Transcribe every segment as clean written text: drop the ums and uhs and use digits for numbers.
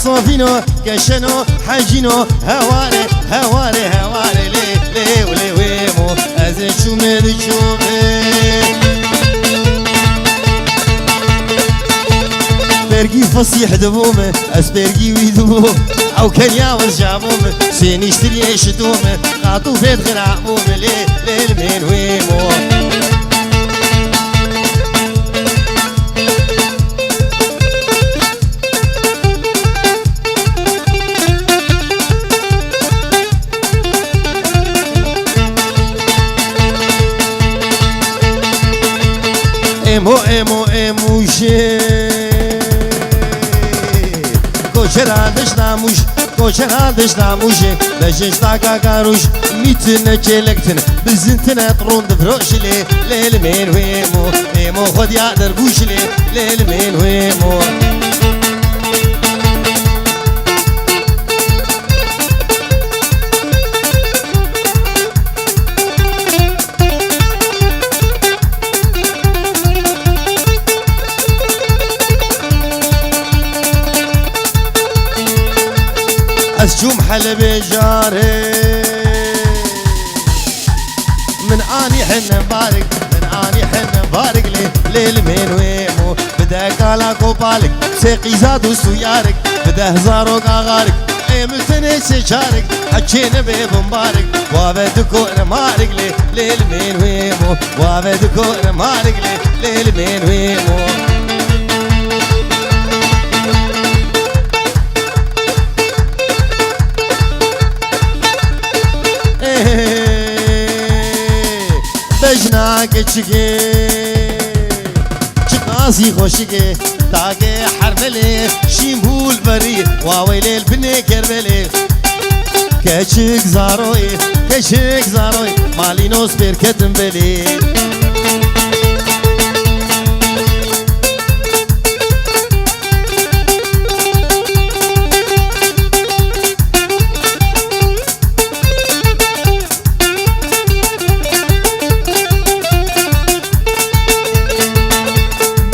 صافينو كشنو حاجينو هواري هواري هواري لي ولي ويمو أزي شومي دي شومي برقي فصيح دبومه أسبرقي ويدبومه أو كان ياوز جابومه سيني اشتري يشدومه قاطو فيد غير عمومه لي المين ويمو امو کوچرا دشناموش کوچرا دشناموش بجش تاکا کاروش میتونه چلکتن بزنتن اطرون دفروش لیل من ویمو خود یادر بوش لیل من ویمو أسجوم حلبي جاري من آني حن بارك من آني حن بارك ليل من ويمو بدأ كالا كوبالك سيقي زادو سيارك بدأ هزارو قاغارك ملتني سيشارك حكينا بمبارك وابدكو مارك ليل من ويمو وابدكو مارك ليل من ويمو بجناك چگه چقاسي خوشگه تاگه حرمله شیمبول بری واویلی البنی کربله کچک زاروی مالینوس برکتم بلی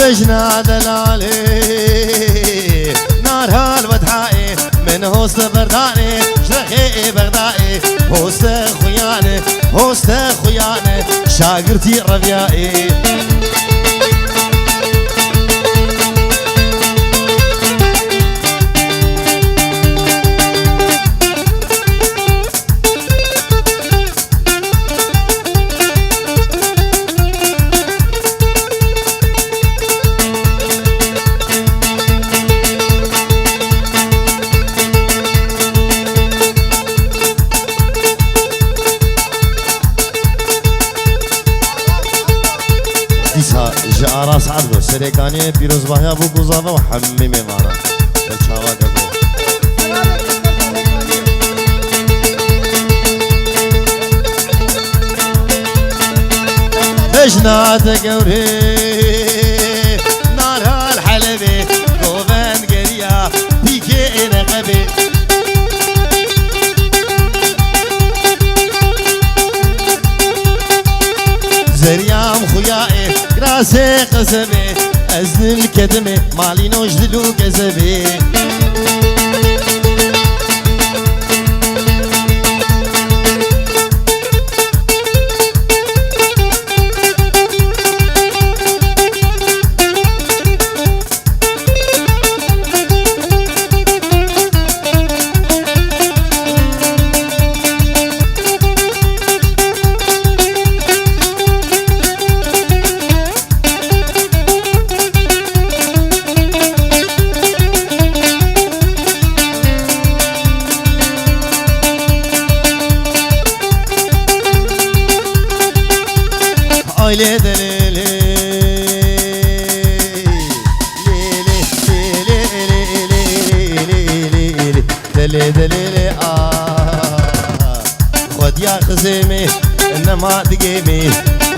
بجنا دلالي نار هالودحائي من هوست برداني شرخي بغدائي هوست خياني شاقرتي ربيائي راس عرضو سريكاني بيروز باهيا بو قوزانا وحميمي معنا الشاوا قبو بجنات قوري نار هالحلبي قوبان قريا بيكي نقبي زريام خيائي راسي قزبي أزن الكدمي مالينوش دلو كزبي ليلي دليلي ليلي دليلي خد يا خزيمي انما دقيمي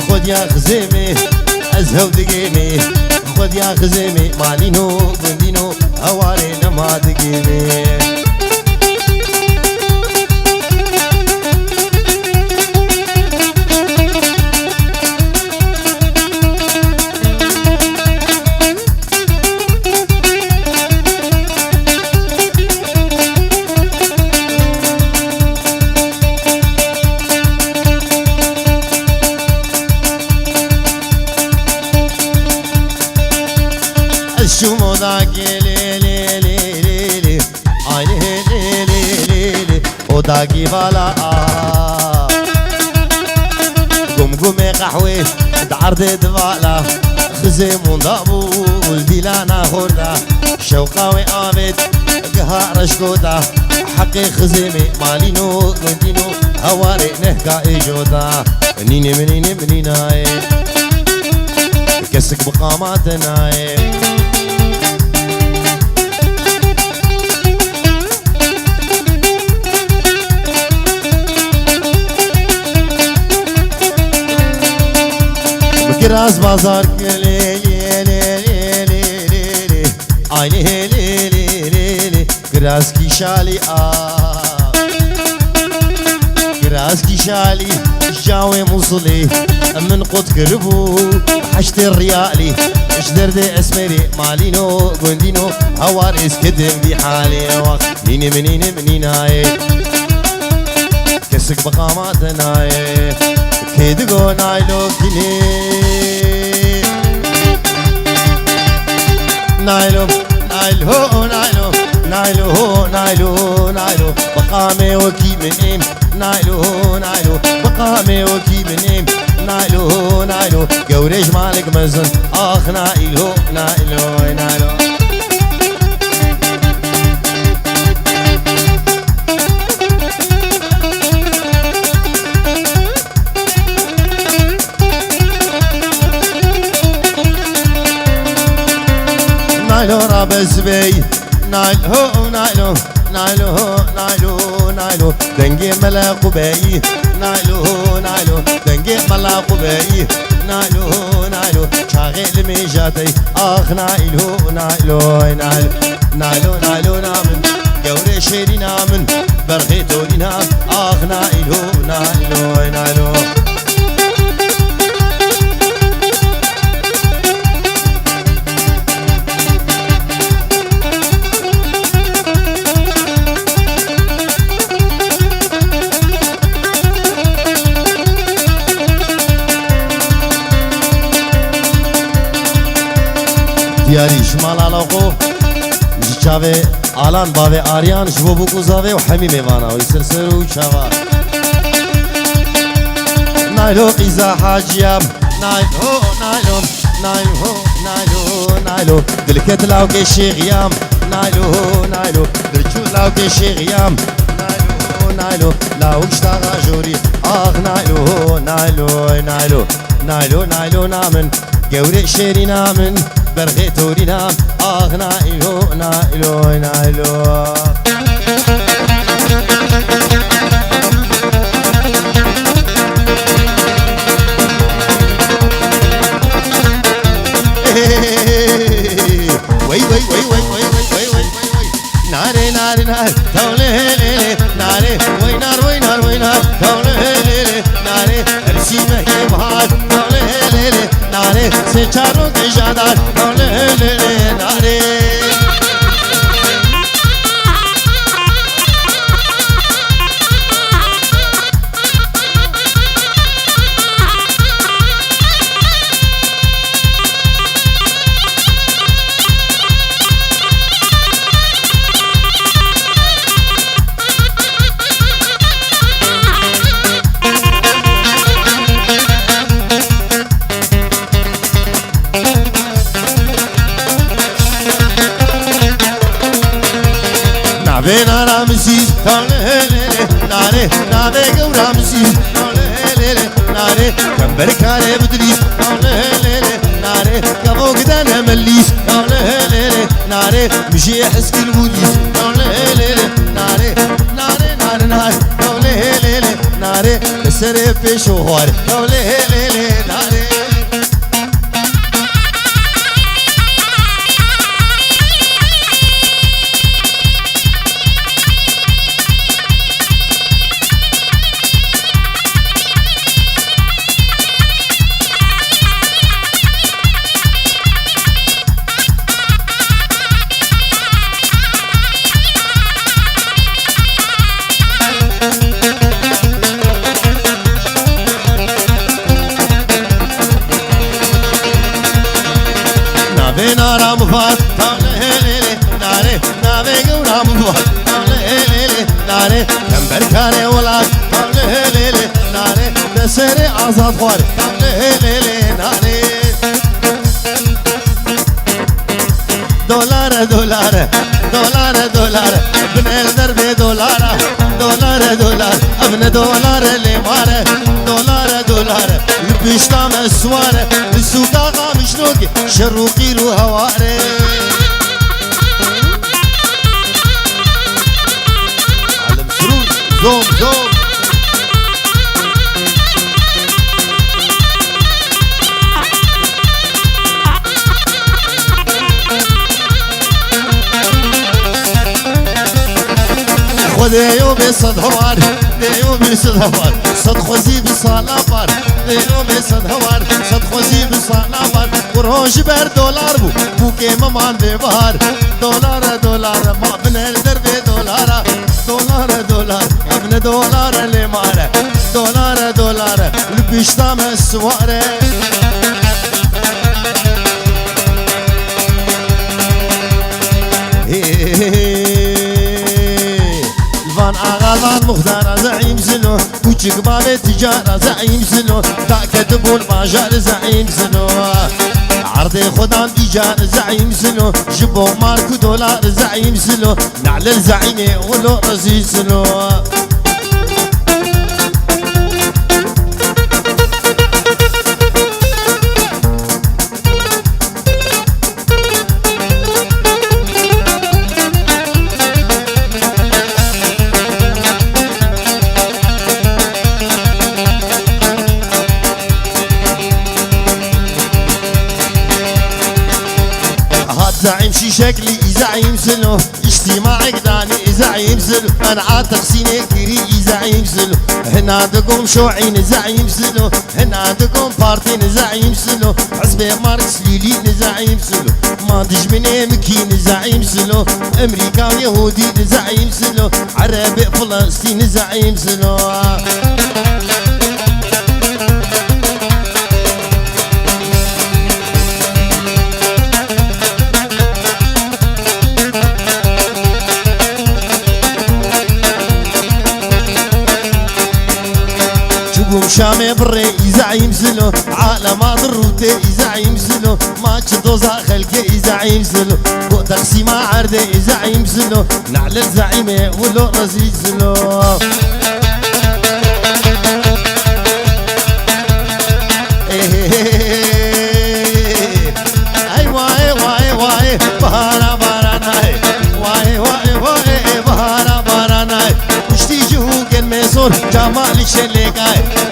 خد يا خزيمي ازهو دقيمي خد يا خزيمي مالينو بندينو هواري انما دقيمي الشمو ذاك لي لي لي لي لي آي لي لي لي لي لي وداكي بالا قمقمي قحوي دعرض دبالا خزيم ونضابول ديلانا خوردا شوقاوي آبد قهار شكودا حقي خزيمي مالينو قندينو هواري نهكا إيجودا نيني منيني منيناي كسك بقاماتناي مكراس بازار لي لي لي لي لي آي لي لي لي لي كراس كي شالي كراس كي شالي جاوي موصلي من قد كربو حشت الريالي اش دردي اسمري مالينو قندينو هواريس كدم بحالي نيني منيني منيناي كسك بقاماتناي كيدقو نايلو كيني نايلو نايلو نايلو نايلو نايلو نايلو بقامي وكي من ايم نايلو نايلو بقامي وكي من ايم نايلو نايلو قوريش مالك مزن اخ نايلو نايلو نايلو نايلو رابس بي نايلو نايلو نايلو نايلو نايلو دنجي ملاقو بي نايلو نايلو دنجي ملاقو بي نايلو نايلو شاغل ميجاتي اخ نايلو نايلو نايلو نايلو نايلو نامن قوري شيري نامن برغيتو لي نام اخ نايلو نايلو نايلو دیاری شمال علاقو جاوه آلان باوه آریان شبو بکو زاوه و حمی میوانا و سرسر و چاوا نایلو قیزا حاجیم نایلو نایلو نایلو نایلو نایلو دلکت لاوکه شیغیام نایلو نایلو دلچو لاوکه شیغیام نایلو نایلو لاوکش تاغا جوری آغ نایلو نایلو نایلو نایلو نایلو نامن قوري شيري نامن برغيتو لي نام آغ نايلو نايلو نايلو وي وي وي وي وي وي وي وي ناري ناري ناري تولي ليلي ناري وي نار وي نار وي نار تولي ليلي ناري رسيمة يبهار تولي ليلي ناري سيچارو کے جادار تولي ليلي ناري Vena ramsiz nare nare gauramsiz nare kamber kare budris nare kavo gidan melis nare مشي يحس البوليس نare nare nare nare nare سر پیشوار nare بنارا مفات ليلي ناري نابي قورا مفات ليلي ناري كمبر كاري ولاد ليلي ناري تسري عزاد خواري ليلي ناري دولار دولار دولار دولار ابن الدرب دولار دولار دولار ابن دولار لمار دولار دولار بيشتام السوار السوق مشروقي شروقي رو هواري علم سرور زوم زوم وديو بصد هوار ديو بصد هوار صد خوزي بصالافار ديو بصد هوار صد خوزي بصالافار وروج بر دولار بو كيما مان ببهار دولار دولار ما ابن الدرب دولار دولار دولار ابن دولار لماره دولار دولار لبيشتام السواره آغازان مختار زعيم سلو كوچك باب تجارة زعيم سلو تا كتبو الماجار زعيم سلو عرض خدان تجار زعيم سلو جبو ماركو دولار زعيم سلو نعل الزعيمي ولو رزي سلو زعيم شي شكلي زعيم سلو اجتماعك داني زعيم سلو انا عاتق سيني كري زعيم سلو هنا دقوم شوعين زعيم سلو هنا دقوم بارتين زعيم سلو حسبي ماركس ليلين زعيم سلو ما دجمني مكين زعيم سلو امريكا ويهودي زعيم سلو عربي فلسطين زعيم سلو شامي بري زعيم سلو عالم ضروتي زعيم سلو ما تشدوزا خلقي زعيم سلو بو تقسيمة عردي زعيم سلو نعل الزعيمة ولو رزي سلو اي واي واي واي بهارا بهارا ناي واي واي واي بهارا بهارا ناي وشتي جهوك الميسور جمال الشليقاي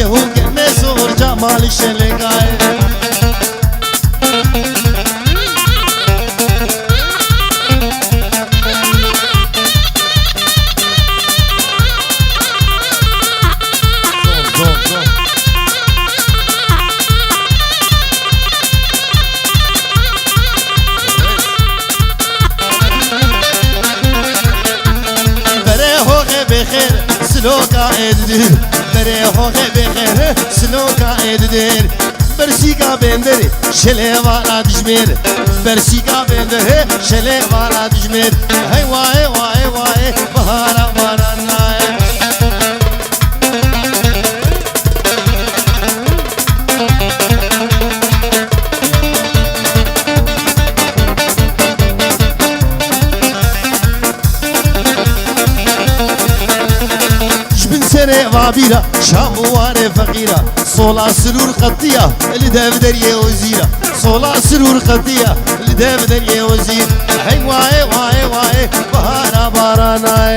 هو كم صور جمال الشلقاي بريحو بخير سلوكا ادير بريحو بخير سلوكا ادير برسيكا بندري شلي وارا دجمير برسيكا بندري شلي وارا دجمير هاي واي واي واي بهارا بهارا ناي سنة وابيرة شام واري فقيرة صولا سرور قطية اللي دافدر يا وزيرة صولا سرور قطية اللي دافدر يا وزير هاي واي واي واي بهارا بهارا ناي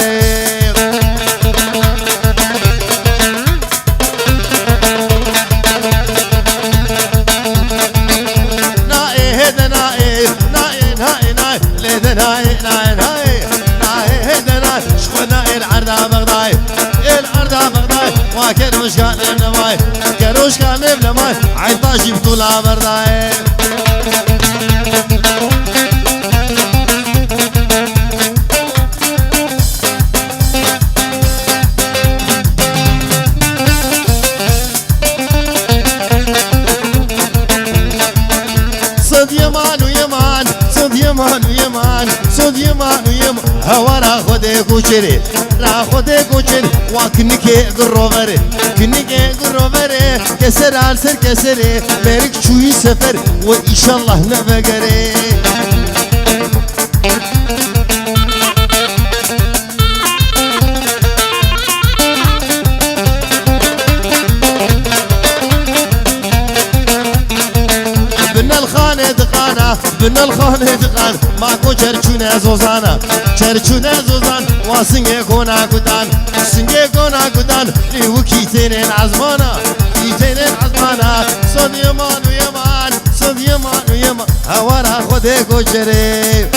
ناي هدا ناي ناي ناي ناي ليدا ناي ناي ناي ناي هدا ناي شخونا العرضة بغداي العرضة بغداي وكروش كان ابن ماي كروش كان ابن ماي عطاشي بطولة برداي صد يمان يمان ويمان صد يمان ويمان هوا را خودي كوچري را خودي كوچري وكنكي قروبري كنكي قروبري كسر على سر كسري مالك شوي سفر وإن شاء الله نبقري بنا الخانه دقان ماكو چرچونه زوزانا چرچونه زوزان واسنگه کونا کدان سنگه کونا کدان لیو کیتنین عزمانا کیتنین عزمانا صد یمان و یمان صد یمان و یمان هوارا خوده کوچره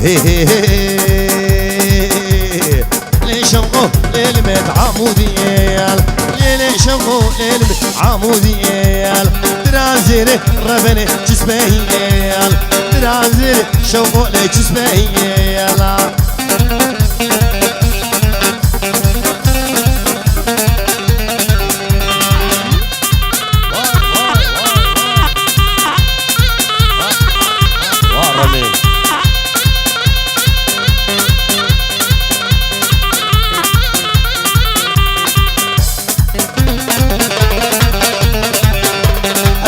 هی هی هی ليلمت عموديال ليلي شمو ليلمت عموديال درازيري ربني جسميال درازيري شمو لي جسميال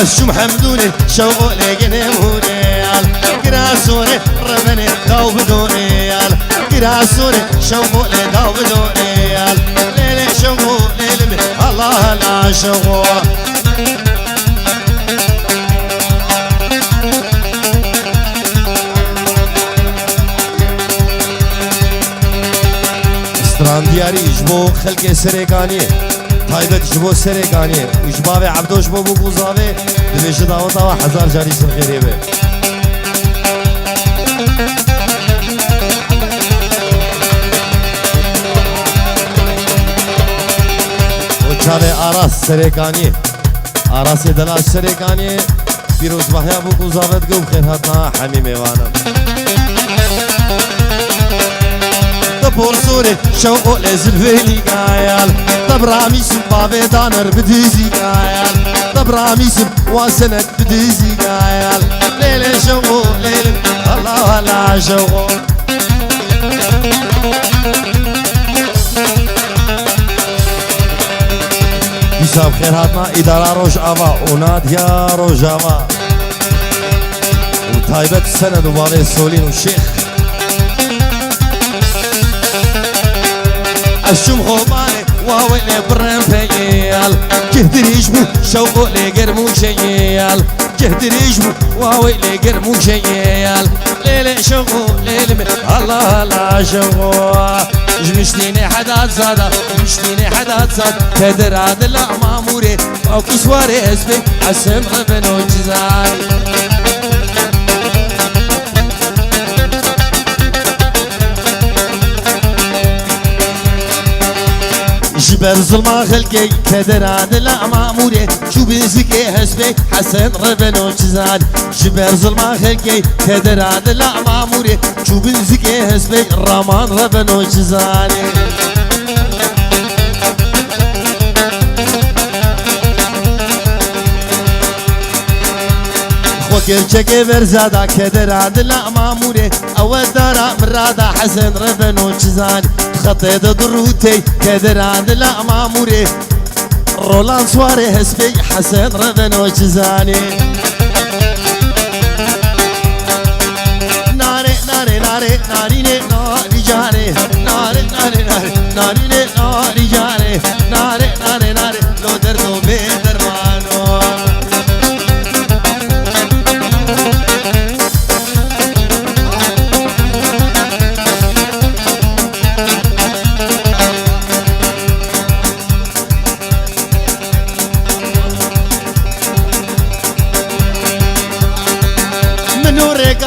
الشم حمدوني شوقو لقنموني قراسوني ربني دوبدوني قراسوني شوقو لدوبدوني ليلي شوقو ليلي الله لا شوقو استران دياري جبو خلق سريقاني تایبت جبو سرگانی وجباوی عبدوش بو بوزاوی دمیش دعوتا و هزار جاری سر خیریه به و چاوی آراس سرگانی آراس دلاش سرگانی بیروز بحیا بو بوزاوت گو بخیر حتنا حمی میوانم بورسوري شوقو لزلفيلي قايل طبرامي سبابي دانر بديزي قايل طبرامي سب واسنك بديزي قايل ليلي شوقو ليلي الله لا شوقو حساب خير هاتنا إدارة روجاوا وناديا روجاوا وتايبت السند وبالي سولين والشيخ الشم خوباني واويلي برم فيال كهدريش بو شوقو لي قرمو شيال كهدريش بو واويلي قرمو شيال ليلي شوقو ليلي الله لا شوقو جمشتيني حدا زادا جمشتيني حدا زاد كدر هذا لا ماموري او كسواري اسبك حسم غبن وجزاي جبر ظلما خلقي كدر هذا لا ماموري شو بنزكي حسبك حسن غبن وجزاي جبر ظلما خلقي كدر هذا لا ماموري شو بنزكي حسبك رمان غبن وجزاي وكرشك برزادا كدر عدل ماموري اول دارا مرادا حسن ربن وجزان خطيت دروتي كدر عدل ماموري رولان سواري هسبي حسن ربن وجزاني ناري ناري ناري ناري ناري جاني ناري ناري ناري ناري ناري جاني ناري ناري ناري لو دردو بدرمانو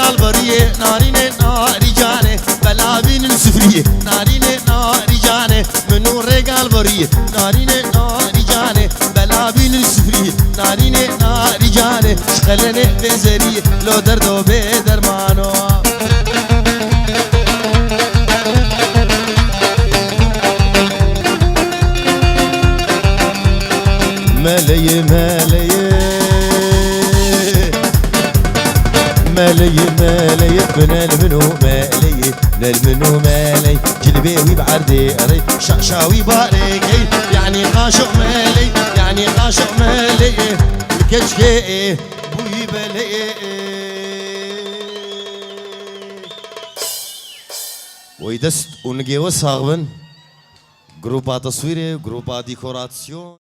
البريه نارينه ناري جانه بلابين السفريه نارينه ناري جانه منو رجال بريه نارينه ناري جانه بلابين السفريه نارينه ناري جانه شغلنه بزريه لو دردو بدرمانو مالي مالي من المنو مالي من المنو مالي جلبيوي بعردي ري شعشاوي باريكي يعني قاشق مالي يعني قاشق مالي الكشكي بوي بلي ويدست ونجي وصاغبن جروبا تصويري جروبا ديكوراسيون